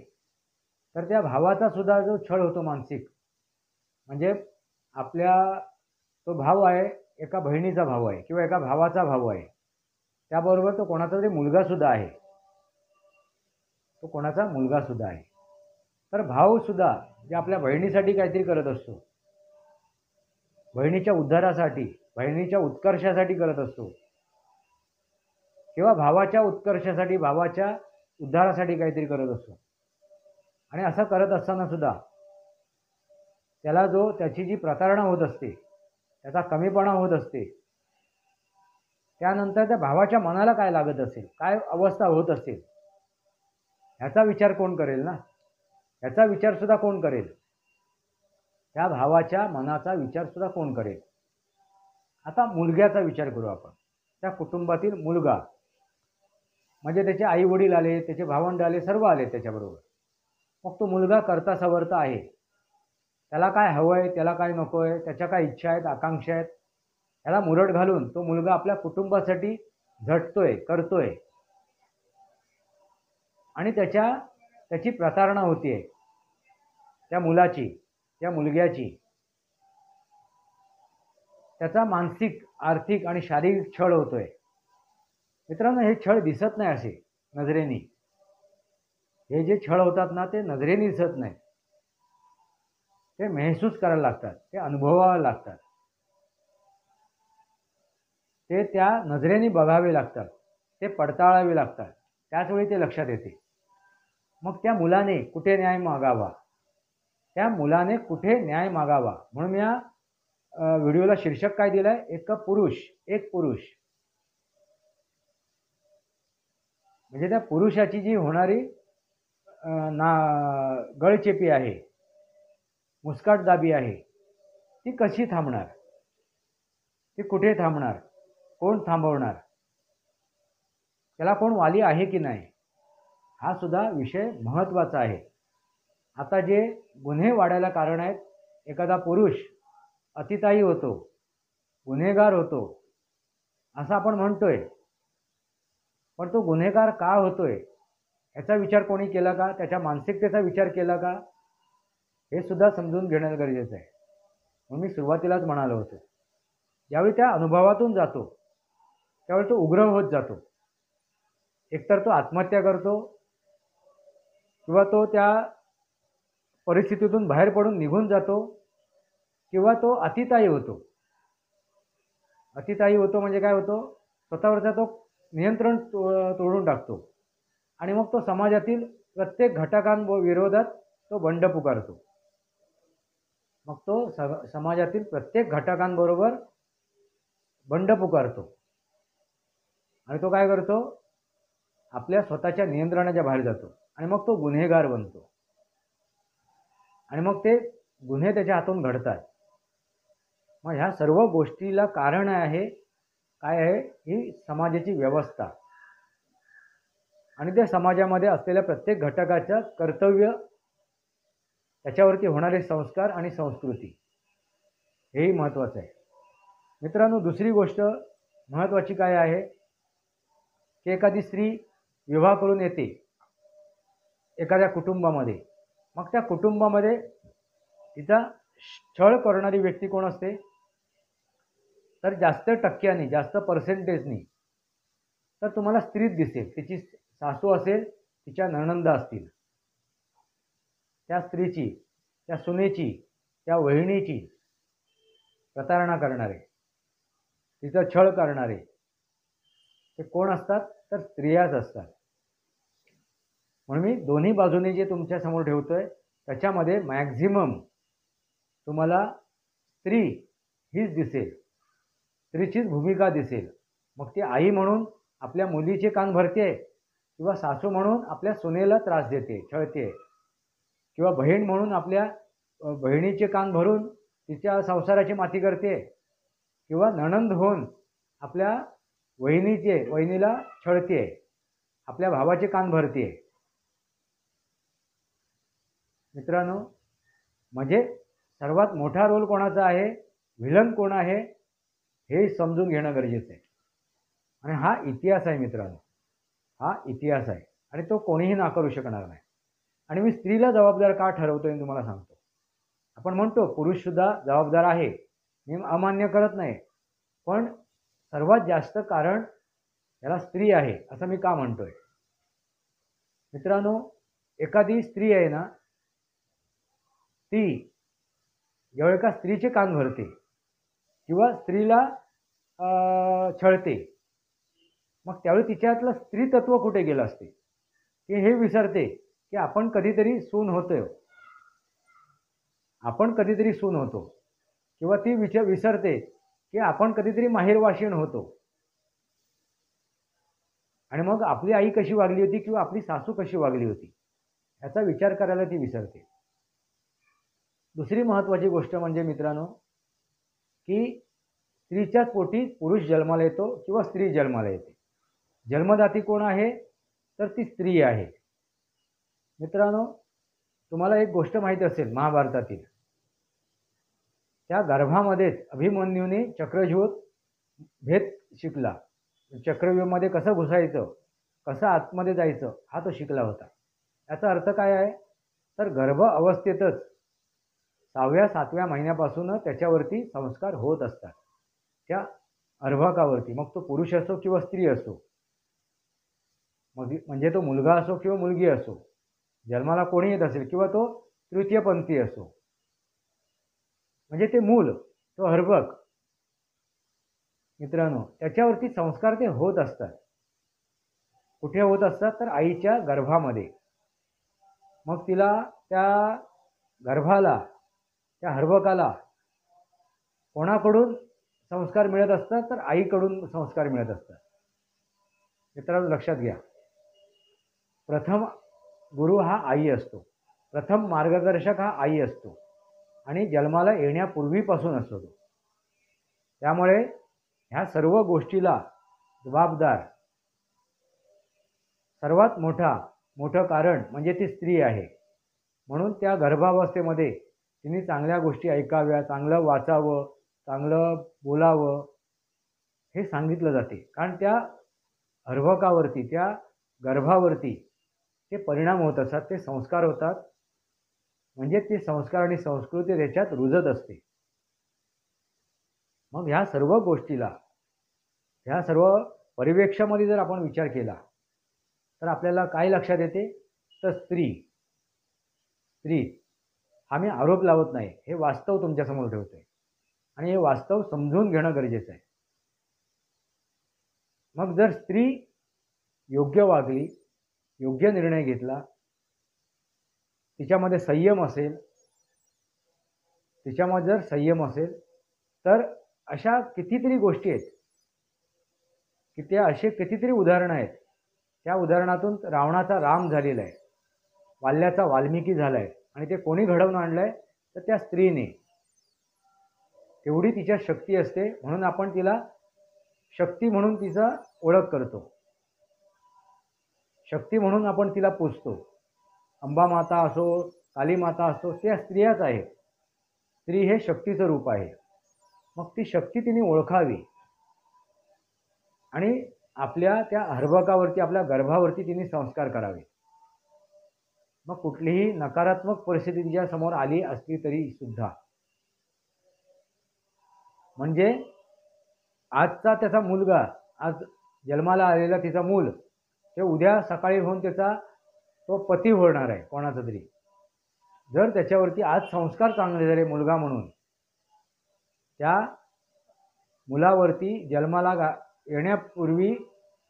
तर त्या भावाचा सुद्धा जो छळ होतो मानसिक, म्हणजे आपल्या तो भाव आहे, एका बहिणीचा भाऊ आहे किंवा एका भावाचा भाऊ आहे, त्याबरोबर तो कोणाचा तरी मुलगा सुद्धा आहे, तो कोणाचा मुलगा सुद्धा आहे. तर भाऊ सुद्धा जे आपल्या बहिणीसाठी काहीतरी करत असतो, बहिणीच्या उद्धारासाठी, बहिणीच्या उत्कर्षासाठी करत असतो किंवा भावाच्या उत्कर्षासाठी, भावाच्या उद्धारासाठी काहीतरी करत असतो. आणि असं करत असताना सुद्धा त्याला त्याची जी प्रतारणा होत असते, त्याचा कमीपणा होत असते, त्यानंतर त्या भावाच्या मनाला काय लागत असेल, काय अवस्था होत असेल, ह्याचा विचार कोण करेल ना? ह्याचा विचार सुद्धा कोण करेल? त्या भावाच्या मनाचा विचार सुद्धा कोण करेल? आता मुलग्याचा विचार करू आपण. त्या कुटुंबातील मुलगा म्हणजे त्याचे आई वडील आले, त्याचे भावंड आले, सर्व आले त्याच्याबरोबर. मग तो मुलगा करता सवरता आहे, त्याला काय हवं आहे, त्याला काय नको आहे, त्याच्या काय इच्छा आहेत, आकांक्षा आहेत, त्याला मुरड घालून तो मुलगा आपल्या कुटुंबासाठी झटतोय, करतोय आणि त्याची प्रतारणा होतीये त्या मुलाची, त्या मुलग्याची. त्याचा मानसिक, आर्थिक आणि शारीरिक छळ होतोय. मित्रांनो, हे छळ दिसत नाही असे नजरेनी. हे जे छळ होतात ना, ते नजरेने दिसत नाही, ते महसूस करायला लागतात, ते अनुभवावे लागतात, ते त्या नजरेने बघावे लागतात, ते पडताळावे लागतात, त्याचवेळी ते लक्षात येते. मग त्या मुलाने कुठे न्याय मागावा, त्या मुलाने कुठे न्याय मागावा, म्हणून मी या व्हिडिओला शीर्षक काय दिलंय? एक पुरुष. म्हणजे त्या पुरुषाची जी होणारी गळचेपी आहे, मुस्काटदाबी आहे, ती कशी थांबणार? ती कुठे थांबणार? कोण थांबवणार? त्याला कोण वाली आहे की नाही? हा सुद्धा विषय महत्त्वाचा आहे. आता जे गुन्हे वाढायला कारण आहेत, एखादा पुरुष अतिताई होतो, गुन्हेगार होतो असं आपण म्हणतोय, पण तो गुन्हेगार का होतोय याचा विचार कोणी केला का? त्याच्या मानसिकतेचा विचार केला का? हे सुद्धा समजून घेणं गरजेचं आहे. म्हणून मी सुरुवातीलाच म्हणालो होतो, ज्यावेळी त्या अनुभवातून जातो त्यावेळी तो उग्र होत जातो. एकतर तो आत्महत्या करतो किंवा तो त्या परिस्थितीतून बाहेर पडून निघून जातो किंवा तो अतिताई होतो. अतिताई होतो म्हणजे काय होतो? स्वतःवरचा तो नियंत्रण तोडून टाकतो आणि मग तो समाजातील प्रत्येक घटकांविरोधात तो बंड पुकारतो. मग तो समाजातील प्रत्येक घटकांबरोबर बंड पुकारतो आणि तो काय करतो? आपल्या स्वतःच्या नियंत्रणाच्या बाहेर जातो आणि मग तो गुन्हेगार बनतो आणि मग ते गुन्हे त्याच्या हातून घडतात. मग ह्या सर्व गोष्टीला कारण आहे काय आहे? ही समाजाची व्यवस्था आणि त्या समाजामध्ये असलेल्या प्रत्येक घटकाचं कर्तव्य, त्याच्यावरती होणारे संस्कार आणि संस्कृती, हेही महत्त्वाचं आहे. मित्रांनो, दुसरी गोष्ट महत्त्वाची काय आहे की एखादी स्त्री विवाह करून येते एखाद्या कुटुंबामध्ये. मग त्या कुटुंबामध्ये तिचा छळ करणारी व्यक्ती कोण असते? तर जास्त टक्क्यांनी, जास्त पर्सेंटेजनी तर तुम्हाला स्त्रीच दिसेल. तिची सासू असेल, तिच्या नणंदा असतील, त्या स्त्रीची, त्या सुनेची, त्या वहिनीची प्रतारणा करणारे, तिचा छळ करणारे ते कोण असतात? तर स्त्रियाच असतात. म्हणून मी दोन्ही बाजूने जे तुमच्या समोर ठेवतोय त्याच्यामध्ये मॅक्झिमम तुम्हाला स्त्री हीच दिसेल, स्त्रीचीच भूमिका दिसेल. मग ती आई म्हणून आपल्या मुलीचे कान भरते, किंवा सासू म्हणून आपल्या सुनेला त्रास देते, छळते, किंवा बहीण म्हणून आपल्या बहिणीचे कान भरून तिच्या संसाराची माती करते, किंवा नणंद होऊन आपल्या वहिनीला छळते, आपल्या भावाचे कान भरते. मित्रांनो, म्हणजे सर्वात मोठा रोल कोणाचा आहे, व्हिलन कोण आहे हे समजून घेणं गरजेचं आहे. आणि हा इतिहास आहे मित्रांनो, हा इतिहास आहे आणि तो कोणीही नाकारू शकणार नाही. आणि मी स्त्रीला जबाबदार का ठरवतोय मी तुम्हाला सांगतो. आपण म्हणतो पुरुषसुद्धा जबाबदार आहे, मी अमान्य करत नाही, पण सर्वात जास्त कारण याला स्त्री आहे असं मी का म्हणतोय. मित्रांनो, एखादी स्त्री आहे ना, ती जेव्हा एका स्त्रीचे कान भरते किंवा स्त्रीला छळते, मग त्यावेळी तिच्यातलं स्त्री तत्व कुठे गेलं असते, की हे विसरते की आपण कधीतरी सून होतोय, आपण कधीतरी सून होतो, किंवा ती विसरते की आपण कधीतरी माहेरवाशीण होतो. आणि मग आपली आई कशी वागली होती किंवा आपली सासू कशी वागली होती याचा विचार करायला ती विसरते. दुसरी महत्त्वाची गोष्ट म्हणजे मित्रांनो, की स्त्रीच्याच पोटी पुरुष जन्माला येतो किंवा स्त्री जन्माला येते. जन्मदाती कोण आहे? तर ती स्त्री आहे. मित्रांनो, तुम्हाला एक गोष्ट माहिती असेल महाभारतातील, त्या गर्भामध्येच अभिमन्यूने चक्रव्यूह भेद शिकला. चक्रव्यूहमध्ये कसं घुसायचं, कसं आतमध्ये जायचं हा तो शिकला होता. याचा अर्थ काय आहे? तर गर्भ अवस्थेतच 6व्या-7व्या महिन्यापासून त्याच्यावरती संस्कार होत असतात, त्या अर्भकावरती. मग तो पुरुष असो किंवा स्त्री असो, मग म्हणजे तो मुलगा असो किंवा मुलगी असो, जन्माला कोणी येत असेल किंवा तो तृतीयपंथी असो, म्हणजे ते मूल, तो अर्भक मित्रांनो, त्याच्यावरती संस्कार ते होत असतात. कुठे होत असतात? तर आईच्या गर्भामध्ये. मग तिला त्या गर्भाला, त्या अर्भकाला कोणाकडून संस्कार मिळत असतात? तर आईकडून संस्कार मिळत असतात. मित्रांनो, लक्षात घ्या, प्रथम गुरु हा आई असतो, प्रथम मार्गदर्शक हा आई असतो आणि जन्माला येण्यापूर्वीपासून असतो तो. त्यामुळे ह्या सर्व गोष्टीला जबाबदार सर्वात मोठं कारण म्हणजे ती स्त्री आहे. म्हणून त्या गर्भावस्थेमध्ये तिने चांगल्या गोष्टी ऐकाव्या, चांगलं वाचावं, चांगलं बोलावं हे सांगितलं जाते. कारण त्या अर्भकावरती, त्या गर्भावरती ते परिणाम होत असतात, ते संस्कार होतात. म्हणजे ते संस्कार आणि संस्कृती त्याच्यात रुजत असते. मग ह्या सर्व गोष्टीला, ह्या सर्व परिवेक्षामध्ये जर आपण विचार केला तर आपल्याला काय लक्षात येते? तर स्त्री हा मी आरोप लावत नाही, हे वास्तव तुमच्यासमोर ठेवतोय आणि हे वास्तव समजून घेणं गरजेचं आहे. मग जर स्त्री योग्य वागली, योग्य निर्णय घेतला, तिच्यामध्ये संयम असेल, तर अशा कितीतरी गोष्टी आहेत की त्या असे कितीतरी उदाहरणं आहेत. त्या उदाहरणातून रावणाचा राम झालेला आहे, वाल्याचा वाल्मिकी झाला आहे, आणि ते कोणी घडवून आणलं आहे? तर त्या स्त्रीने. तेवढी तिच्यात शक्ती असते, म्हणून आपण तिला शक्ती म्हणून तिचा ओळख करतो, शक्ती म्हणून आपण तिला पूजतो. अंबा माता असो, काली माता असो, त्या स्त्रियाच आहेत. स्त्री हे शक्तीचं रूप आहे. मग ती शक्ती तिने ओळखावी आणि आपल्या त्या अर्भकावरती, आपल्या गर्भावरती तिने संस्कार करावे. मग कुठलीही नकारात्मक परिस्थिती तिच्या समोर आली असली तरी सुद्धा, म्हणजे आजचा त्याचा मुलगा, आज जन्माला आलेला तिचा मूल, ते उद्या सकाळी होऊन त्याचा तो पती होणार आहे कोणाचा तरी. जर त्याच्यावरती आज संस्कार चांगले झाले मुलगा म्हणून, त्या मुलावरती जन्माला येण्यापूर्वी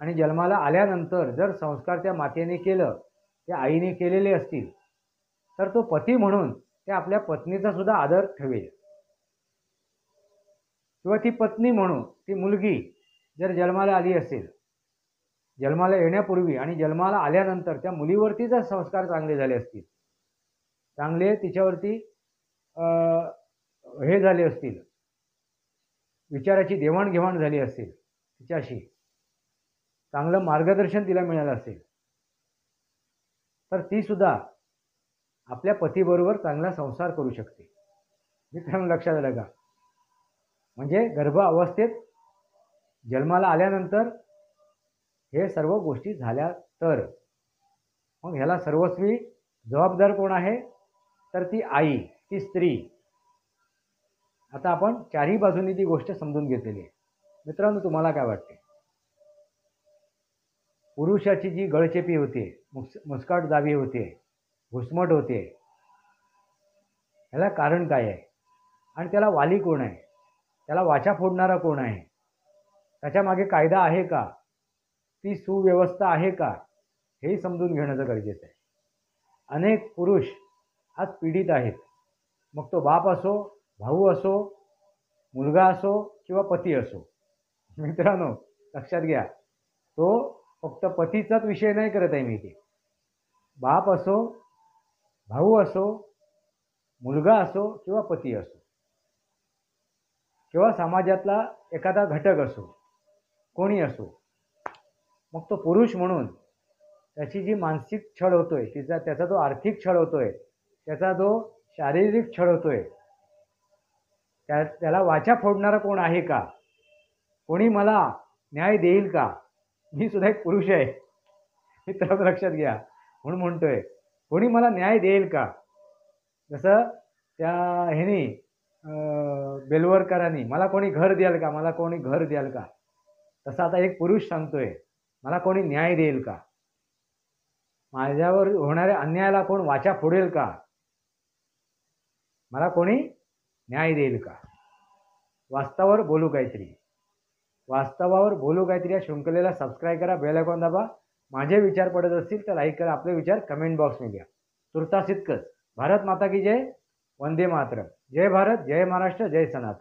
आणि जन्माला आल्यानंतर जर संस्कार त्या मातेने केलं, त्या आईने केलेले असतील, तर तो पती म्हणून ते आपल्या पत्नीचा सुद्धा आदर ठेवेल. किंवा ती पत्नी म्हणून ती मुलगी जर जन्माला आली असेल, जन्माला येण्यापूर्वी आणि जन्माला आल्यानंतर त्या मुलीवरती जर संस्कार चांगले झाले असतील, चांगले तिच्यावरती हे झाले असतील, विचाराची देवाणघेवाण झाली असेल, तिच्याशी चांगलं मार्गदर्शन तिला मिळालं असेल, तर ती सुद्धा आपल्या पतीबरोबर चांगला संसार करू शकते. मित्रांनो, लक्षात आलं का? म्हणजे गर्भ अवस्थेत जन्माला आल्यानंतर हे सर्व गोष्टी झाल्या तर मग ह्याला सर्वस्वी जबाबदार कोण आहे? तर ती आई, ती स्त्री. आता आपण चारही बाजूंनी ती गोष्ट समजून घेतलेली आहे. मित्रांनो, तुम्हाला काय वाटते? पुरुषाची जी गळचेपी होते, मुस्काट जावी होते, घुसमट होते, ह्याला कारण काय आहे? आणि त्याला वाली कोण आहे? त्याला वाचा फोडणारा कोण आहे? त्याच्या मागे कायदा आहे का? ती सुव्यवस्था आहे का? हेही समजून घेणं गरजेचं आहे. अनेक पुरुष आज पीडित आहेत. मग तो बाप असो, भाऊ असो, मुलगा असो किंवा पती असो. मित्रांनो, लक्षात घ्या, तो फक्त पतीचाच विषय नाही करत आहे मी इथे. बाप असो, भाऊ असो, मुलगा असो किंवा पती असो, किंवा समाजातला एखादा घटक असो, कोणी असो, मग तो पुरुष म्हणून त्याची जी मानसिक छळ होतोय, त्याचा जो आर्थिक छळ होतोय, त्याचा जो शारीरिक छळ होतोय, त्याला वाचा फोडणारा कोण आहे का? कोणी मला न्याय देईल का? मी सुद्धा एक पुरुष आहे, मित्रांनो, लक्षात घ्या. म्हणून म्हणतोय, कोणी मला न्याय देईल का? जसं त्या ह्यानी बेलवरकरांनी, मला कोणी घर द्याल का? मला कोणी घर द्याल का? तसं आता एक पुरुष सांगतोय, मला कोणी न्याय देईल का? माझ्यावर होणाऱ्या अन्यायाला कोण वाचा फोडेल का? मला कोणी न्याय देईल का? वास्तवावर बोलू काहीतरी. वास्तवावर बोलू काहीतरी या शृंखलेला सबस्क्राईब करा, बेल आयकॉन दाबा. माझे विचार पडत असतील तर लाईक करा, आपले विचार कमेंट बॉक्समध्ये द्या. तुर्तास इतकंच. भारत माता की जय. वंदे मातरम. जय भारत, जय महाराष्ट्र, जय सनातन.